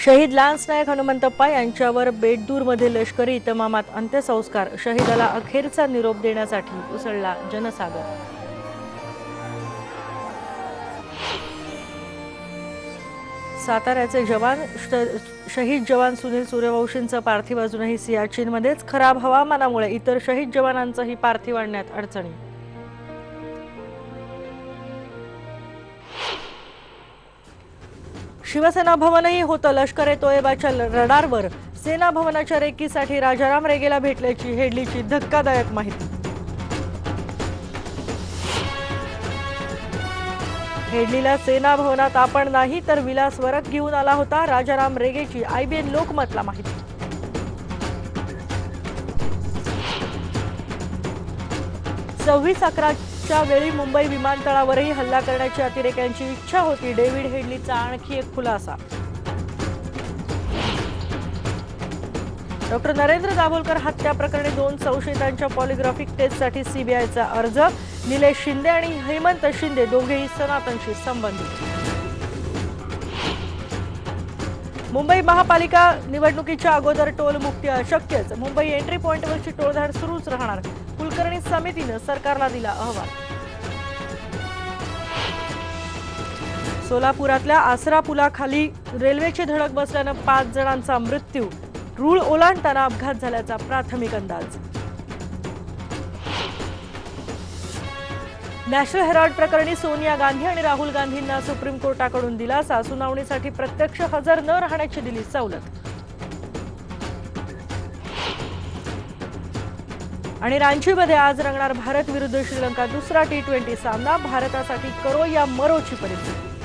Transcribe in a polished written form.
शहीद लान्स नायक हनुमंतप्पा यांच्यावर बेडदूरमध्ये लष्करी इतमामात अंत्यसंस्कार. शहीदाला अखेरचा निरोप देण्यासाठी उसळला जनसागर. साताऱ्याचे जवान शहीद जवान सुनील सूर्यवंशींचं पार्थिव अजूनही सियाचीनमध्येच. खराब हवामानामुळे इतर शहीद जवानांचंही पार्थिव आणण्यात अडचणी. शिवसेना भवनही होतं लष्कर-ए-तोयबाच्या रडारवर. सेना भवनाच्या रेकीसाठी राजाराम रेगेला भेटल्याची हेडलीची धक्कादायक माहिती. हेडलीला सेना भवनात आपण नाही तर विलास वरक घेऊन आला होता. राजाराम रेगेची IBN लोकमतला माहिती. (26/11च्या वेळी मुंबई विमानतळावरही हल्ला करण्याची अतिरेक्यांची इच्छा होती. डेव्हिड हेडलीचा आणखी एक खुलासा. डॉ. नरेंद्र दाभोलकर हत्या प्रकरणी 2 संशयितांच्या पॉलिग्राफिक टेस्टसाठी CBIचा अर्ज. निलेश शिंदे आणि हेमंत शिंदे दोघेही सनातनशी संबंधित. मुंबई महापालिका निवडणुकीच्या अगोदर टोल मुक्ती अशक्यच. मुंबई एंट्री पॉइंटवरची टोळधाड सुरूच राहणार. कुलकर्णी समितीनं सरकारला दिला अहवाल. सोलापुरातल्या आसरा पुलाखाली रेल्वेची धडक बसल्यानं 5 जणांचा मृत्यू. रूळ ओलांडताना अपघात झाल्याचा प्राथमिक अंदाज. नॅशनल हेराल्ड प्रकरणी सोनिया गांधी आणि राहुल गांधींना सुप्रीम कोर्टाकडून दिलासा. सुनावणीसाठी प्रत्यक्ष हजर न राहण्याची दिली सवलत. आणि रांचीमध्ये आज रंगणार भारत विरुद्ध श्रीलंका दुसरा T20 सामना. भारतासाठी करो या मरोची परिस्थिती.